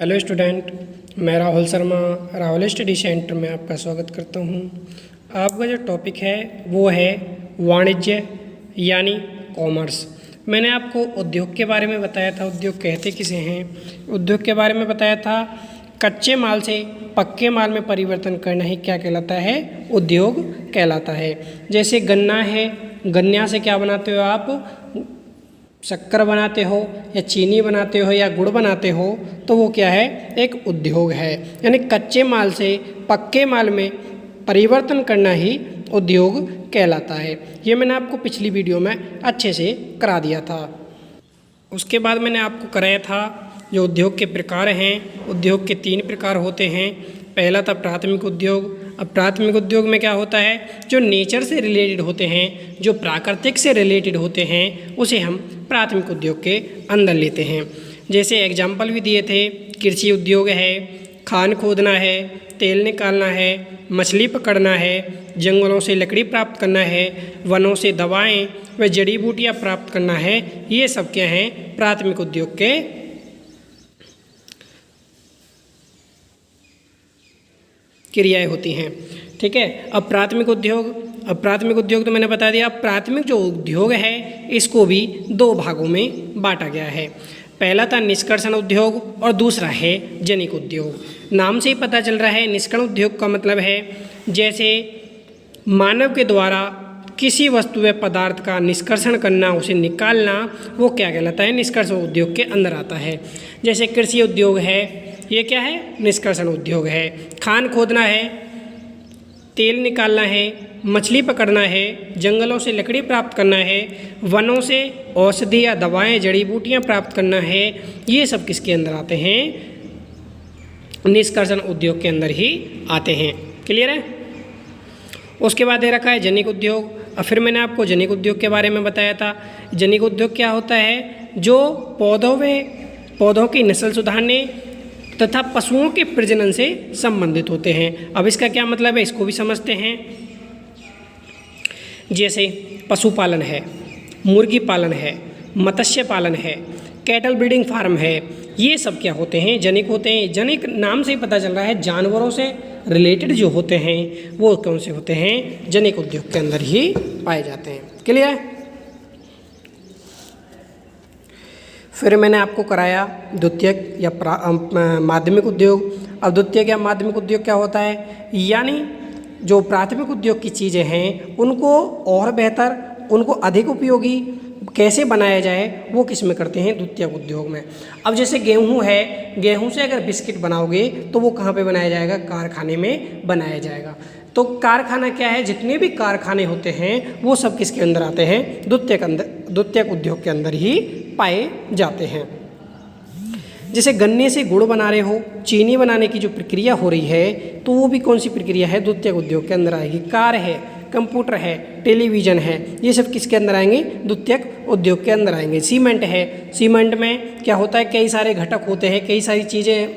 Hello student, मैं Rahul Sharma Rahul study centre में आपका स्वागत करता हूँ। आपका जो टॉपिक है वो है वाणिज्य यानी कॉमर्स। मैंने आपको उद्योग के बारे में बताया था, उद्योग कहते किसे हैं। उद्योग के बारे में बताया था कच्चे माल से पक्के माल में परिवर्तन करना ही क्या कहलाता है, उद्योग कहलाता है। जैसे गन्ना है, गन्ना से क्या बनाते हो आप, शक्कर बनाते हो या चीनी बनाते हो या गुड़ बनाते हो, तो वो क्या है, एक उद्योग है। यानी कच्चे माल से पक्के माल में परिवर्तन करना ही उद्योग कहलाता है। ये मैंने आपको पिछली वीडियो में अच्छे से करा दिया था। उसके बाद मैंने आपको कराया था जो उद्योग के प्रकार हैं। उद्योग के 3 प्रकार होते हैं। पहला था प्राथमिक उद्योग। अब प्राथमिक उद्योग में क्या होता है, जो नेचर से रिलेटेड होते हैं, जो प्राकृतिक से रिलेटेड होते हैं, उसे हम प्राथमिक उद्योग के अंदर लेते हैं। जैसे एग्जाम्पल भी दिए थे, कृषि उद्योग है, खान खोदना है, तेल निकालना है, मछली पकड़ना है, जंगलों से लकड़ी प्राप्त करना है, वनों से दवाएं व जड़ी बूटियाँ प्राप्त करना है। ये सब क्या हैं, प्राथमिक उद्योग के क्रियाएं होती हैं। ठीक है। अब प्राथमिक उद्योग तो मैंने बता दिया। अब प्राथमिक जो उद्योग है इसको भी 2 भागों में बांटा गया है। पहला था निष्कर्षण उद्योग और दूसरा है जनिक उद्योग। नाम से ही पता चल रहा है, निष्कर्षण उद्योग का मतलब है जैसे मानव के द्वारा किसी वस्तु व पदार्थ का निष्कर्षण करना, उसे निकालना, वो क्या कहलाता है, निष्कर्षण उद्योग के अंदर आता है। जैसे कृषि उद्योग है, ये क्या है, निष्कर्षण उद्योग है। खान खोदना है, तेल निकालना है, मछली पकड़ना है, जंगलों से लकड़ी प्राप्त करना है, वनों से औषधि या दवाएं जड़ी बूटियां प्राप्त करना है, ये सब किसके अंदर आते हैं, निष्कर्षण उद्योग के अंदर ही आते हैं। क्लियर है। उसके बाद दे रखा है जनिक उद्योग। और फिर मैंने आपको जनिक उद्योग के बारे में बताया था। जनिक उद्योग क्या होता है, जो पौधों की नस्ल सुधारने तथा पशुओं के प्रजनन से संबंधित होते हैं। अब इसका क्या मतलब है, इसको भी समझते हैं। जैसे पशुपालन है, मुर्गी पालन है, मत्स्य पालन है, कैटल ब्रीडिंग फार्म है, ये सब क्या होते हैं, जनिक होते हैं। जनिक नाम से ही पता चल रहा है, जानवरों से रिलेटेड जो होते हैं वो कौन से होते हैं, जनिक उद्योग के अंदर ही पाए जाते हैं। क्लियर है। फिर मैंने आपको कराया द्वितीयक या माध्यमिक उद्योग। अब द्वितीयक या माध्यमिक उद्योग क्या होता है, यानी जो प्राथमिक उद्योग की चीज़ें हैं उनको और बेहतर, उनको अधिक उपयोगी कैसे बनाया जाए, वो किस में करते हैं, द्वितीयक उद्योग में। अब जैसे गेहूं है, गेहूं से अगर बिस्किट बनाओगे तो वो कहाँ पे बनाया जाएगा, कारखाने में बनाया जाएगा। तो कारखाना क्या है, जितने भी कारखाने होते हैं वो सब किसके अंदर आते हैं, द्वितीयक उद्योग के अंदर ही पाए जाते हैं। जैसे गन्ने से गुड़ बना रहे हो, चीनी बनाने की जो प्रक्रिया हो रही है, तो वो भी कौन सी प्रक्रिया है, द्वितीयक उद्योग के अंदर आएगी। कार है, कंप्यूटर है, टेलीविज़न है, ये सब किसके अंदर आएंगे, द्वितीयक उद्योग के अंदर आएंगे। सीमेंट है, सीमेंट में क्या होता है, कई सारे घटक होते हैं, कई सारी चीज़ें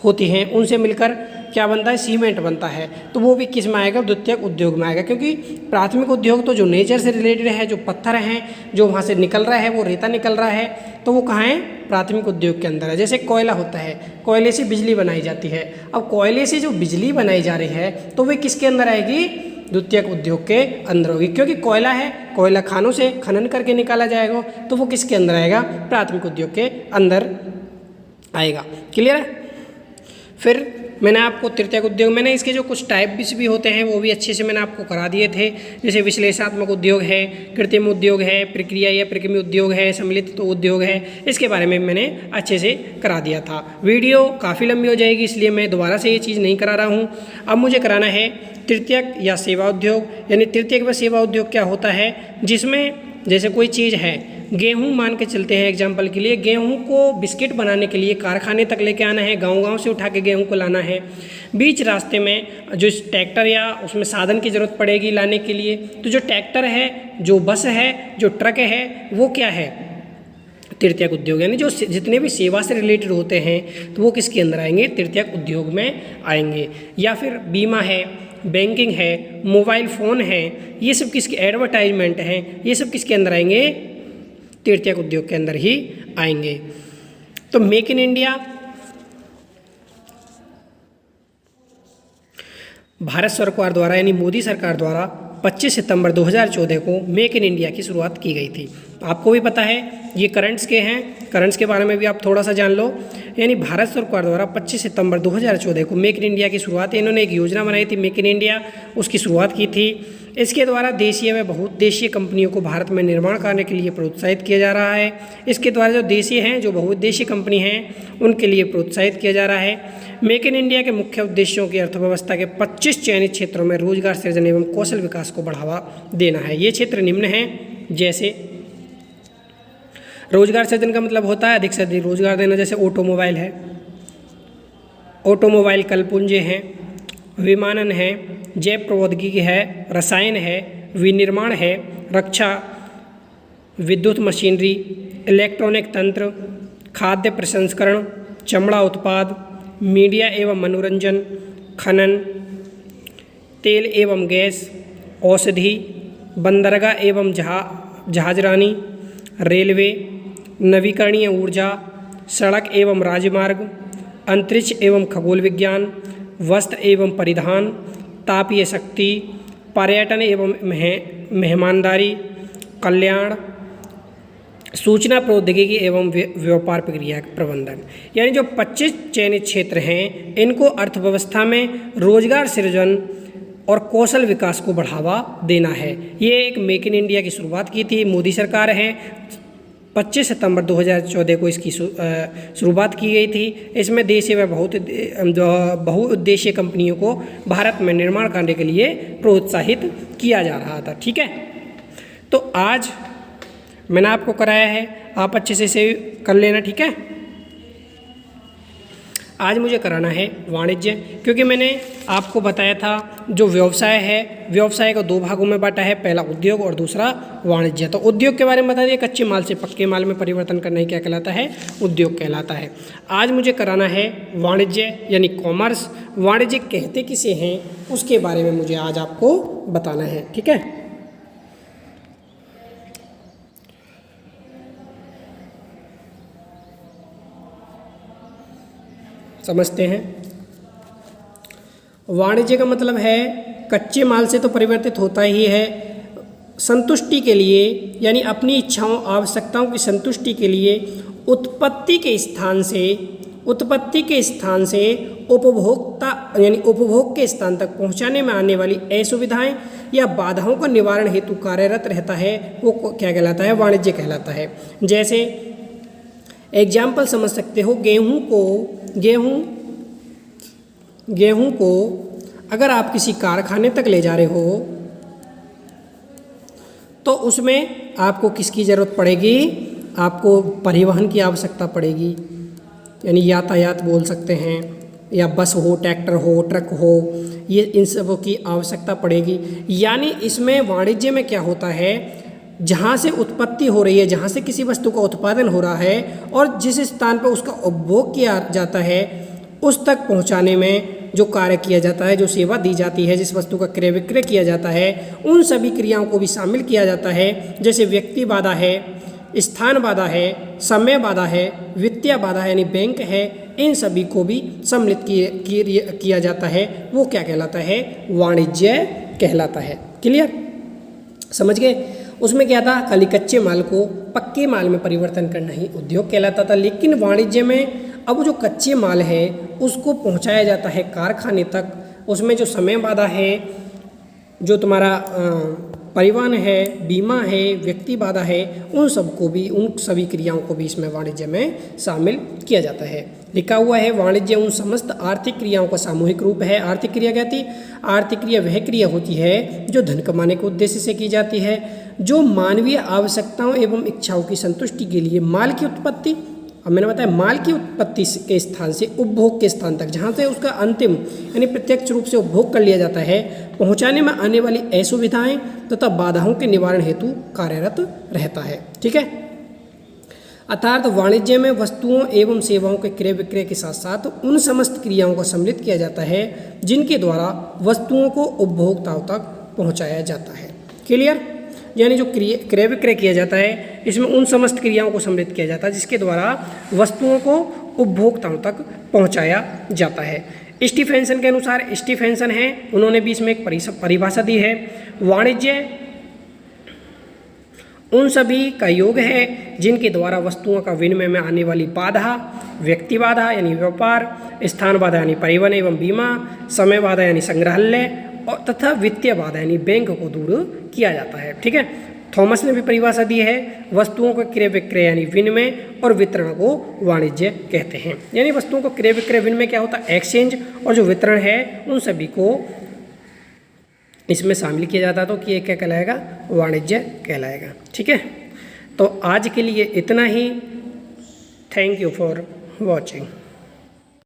होती हैं, उनसे मिलकर क्या बनता है, सीमेंट बनता है। तो वो भी किस में आएगा, द्वितीयक उद्योग में आएगा। क्योंकि प्राथमिक उद्योग तो जो नेचर से रिलेटेड है, जो पत्थर हैं, जो वहाँ से निकल रहा है, वो रेता निकल रहा है, तो वो कहाँ है, प्राथमिक उद्योग के अंदर है। जैसे कोयला होता है, कोयले से बिजली बनाई जाती है। अब कोयले से जो बिजली बनाई जा रही है तो वे किसके अंदर आएगी, द्वितीयक उद्योग के अंदर होगी। क्योंकि कोयला है, कोयला खानों से खनन करके निकाला जाएगा, तो वो किसके अंदर आएगा, प्राथमिक उद्योग के अंदर आएगा। क्लियर है। फिर मैंने आपको तृतीयक उद्योग, मैंने इसके जो कुछ टाइप भी होते हैं वो भी अच्छे से मैंने आपको करा दिए थे। जैसे विश्लेषणात्मक उद्योग है, कृत्रिम उद्योग है, प्रक्रिया या प्रक्रमी उद्योग है, सम्मिलित उद्योग है, इसके बारे में मैंने अच्छे से करा दिया था। वीडियो काफ़ी लंबी हो जाएगी, इसलिए मैं दोबारा से ये चीज़ नहीं करा रहा हूँ। अब मुझे कराना है तृतीयक या सेवा उद्योग। यानी तृतीयक व सेवा उद्योग क्या होता है, जिसमें जैसे कोई चीज़ है, गेहूं मान के चलते हैं एग्जाम्पल के लिए, गेहूं को बिस्किट बनाने के लिए कारखाने तक लेके आना है, गांव-गांव से उठा के गेहूं को लाना है। बीच रास्ते में जो ट्रैक्टर या उसमें साधन की ज़रूरत पड़ेगी लाने के लिए, तो जो ट्रैक्टर है, जो बस है, जो ट्रक है, वो क्या है, तृतीयक उद्योग। यानी जो जितने भी सेवा से रिलेटेड होते हैं तो वो किसके अंदर आएंगे, तृतीयक उद्योग में आएंगे। या फिर बीमा है, बैंकिंग है, मोबाइल फ़ोन है, ये सब किसके, एडवर्टाइजमेंट है, ये सब किसके अंदर आएंगे, तृतीयक उद्योग के अंदर ही आएंगे। तो मेक इन इंडिया भारत सरकार द्वारा यानी मोदी सरकार द्वारा 25 सितंबर 2014 को मेक इन इंडिया की शुरुआत की गई थी। आपको भी पता है, ये करंट्स के हैं, करंट्स के बारे में भी आप थोड़ा सा जान लो। यानी भारत सरकार द्वारा 25 सितंबर 2014 को मेक इन इंडिया की शुरुआत, इन्होंने एक योजना बनाई थी मेक इन इंडिया, उसकी शुरुआत की थी। इसके द्वारा देशीय व बहुउद्देशीय कंपनियों को भारत में निर्माण करने के लिए प्रोत्साहित किया जा रहा है। इसके द्वारा जो देशीय हैं, जो बहुउद्देशीय कंपनी हैं, उनके लिए प्रोत्साहित किया जा रहा है। मेक इन इंडिया के मुख्य उद्देश्यों की अर्थव्यवस्था के 25 चयनित क्षेत्रों में रोजगार सृजन एवं कौशल विकास को बढ़ावा देना है। ये क्षेत्र निम्न हैं, जैसे रोजगार सृजन का मतलब होता है अधिक से अधिक रोजगार देना, जैसे ऑटोमोबाइल है, ऑटोमोबाइल कलपुंज हैं, विमानन है, जैव प्रौद्योगिकी है, रसायन है, विनिर्माण है, रक्षा, विद्युत मशीनरी, इलेक्ट्रॉनिक तंत्र, खाद्य प्रसंस्करण, चमड़ा उत्पाद, मीडिया एवं मनोरंजन, खनन, तेल एवं गैस, औषधि, बंदरगाह एवं जहाजरानी, रेलवे, नवीकरणीय ऊर्जा, सड़क एवं राजमार्ग, अंतरिक्ष एवं खगोल विज्ञान, वस्त्र एवं परिधान, तापीय शक्ति, पर्यटन एवं मेहमानदारी, कल्याण, सूचना प्रौद्योगिकी एवं व्यापार प्रक्रिया प्रबंधन। यानी जो 25 चयनित क्षेत्र हैं, इनको अर्थव्यवस्था में रोजगार सृजन और कौशल विकास को बढ़ावा देना है। ये एक मेक इन इंडिया की शुरुआत की थी मोदी सरकार है, 25 सितंबर 2014 को इसकी शुरुआत की गई थी। इसमें देशीय व बहुउद्देशीय कंपनियों को भारत में निर्माण करने के लिए प्रोत्साहित किया जा रहा था। ठीक है, तो आज मैंने आपको कराया है, आप अच्छे से इसे कर लेना। ठीक है, आज मुझे कराना है वाणिज्य, क्योंकि मैंने आपको बताया था जो व्यवसाय है, व्यवसाय को दो भागों में बांटा है, पहला उद्योग और दूसरा वाणिज्य। तो उद्योग के बारे में बता दिए, कच्चे माल से पक्के माल में परिवर्तन करना ही क्या कहलाता है, उद्योग कहलाता है। आज मुझे कराना है वाणिज्य यानी कॉमर्स। वाणिज्य कहते किसे हैं उसके बारे में मुझे आज आपको बताना है। ठीक है, समझते हैं। वाणिज्य का मतलब है कच्चे माल से तो परिवर्तित होता ही है, संतुष्टि के लिए यानी अपनी इच्छाओं आवश्यकताओं की संतुष्टि के लिए उत्पत्ति के स्थान से उपभोक्ता यानी उपभोग के स्थान तक पहुंचाने में आने वाली असुविधाएं या बाधाओं का निवारण हेतु कार्यरत रहता है, वो क्या कहलाता है, वाणिज्य कहलाता है। जैसे एग्जाम्पल समझ सकते हो, गेहूं को अगर आप किसी कारखाने तक ले जा रहे हो तो उसमें आपको किसकी ज़रूरत पड़ेगी, आपको परिवहन की आवश्यकता पड़ेगी, यानी यातायात बोल सकते हैं, या बस हो, ट्रैक्टर हो, ट्रक हो, ये इन सबों की आवश्यकता पड़ेगी। यानी इसमें वाणिज्य में क्या होता है, जहाँ से उत्पत्ति हो रही है, जहाँ से किसी वस्तु का उत्पादन हो रहा है और जिस स्थान पर उसका उपभोग किया जाता है उस तक पहुँचाने में जो कार्य किया जाता है, जो सेवा दी जाती है, जिस वस्तु का क्रय विक्रय किया जाता है, उन सभी क्रियाओं को भी शामिल किया जाता है। जैसे व्यक्ति बाधा है, स्थान बाधा है, समय बाधा है, वित्तीय बाधा है यानी बैंक है, इन सभी को भी सम्मिलित किया जाता है। वो क्या कहलाता है, वाणिज्य कहलाता है। क्लियर, समझ गए। उसमें क्या था, खाली कच्चे माल को पक्के माल में परिवर्तन करना ही उद्योग कहलाता था। लेकिन वाणिज्य में अब जो कच्चे माल है उसको पहुंचाया जाता है कारखाने तक, उसमें जो समय बाधा है, जो तुम्हारा परिवहन है, बीमा है, व्यक्ति बाधा है, उन सबको भी, उन सभी क्रियाओं को भी इसमें वाणिज्य में शामिल किया जाता है। लिखा हुआ है वाणिज्य उन समस्त आर्थिक क्रियाओं का सामूहिक रूप है। आर्थिक क्रिया क्या थी, आर्थिक क्रिया वह क्रिया होती है जो धन कमाने के उद्देश्य से की जाती है, जो मानवीय आवश्यकताओं एवं इच्छाओं की संतुष्टि के लिए माल की उत्पत्ति, अब मैंने बताया माल की उत्पत्ति के स्थान से उपभोग के स्थान तक, जहाँ से उसका अंतिम यानी प्रत्यक्ष रूप से उपभोग कर लिया जाता है, पहुँचाने में आने वाली असुविधाएं तथा बाधाओं के निवारण हेतु कार्यरत रहता है। ठीक है, अर्थात वाणिज्य में वस्तुओं एवं सेवाओं के क्रय विक्रय के साथ साथ उन समस्त क्रियाओं को सम्मिलित किया जाता है जिनके द्वारा वस्तुओं को उपभोक्ताओं तक पहुँचाया जाता है। क्लियर, यानी जो क्रय विक्रय किया जाता है इसमें उन समस्त क्रियाओं को सम्मिलित किया जाता है जिसके द्वारा वस्तुओं को उपभोक्ताओं तक पहुंचाया जाता है। स्टीफेंसन के अनुसार, स्टीफेंसन है, उन्होंने भी इसमें एक परिभाषा दी है, वाणिज्य उन सभी का योग है जिनके द्वारा वस्तुओं का विनिमय में आने वाली बाधा, व्यक्ति बाधा यानी व्यापार, स्थान बाधा यानी परिवहन एवं बीमा, समय बाधा यानी संग्रहालय और तथा वित्तीय बाधा यानी बैंक को दूर किया जाता है। ठीक है, थॉमस ने भी परिभाषा दी है, वस्तुओं को क्रय विक्रय यानी विनिमय और वितरण को वाणिज्य कहते हैं। यानी वस्तुओं को क्रय विक्रय विनिमय क्या होता है, एक्सचेंज, और जो वितरण है उन सभी को इसमें शामिल किया जाता है, तो कि ये क्या कहलाएगा, वाणिज्य कहलाएगा। ठीक है, तो आज के लिए इतना ही। Thank you for watching.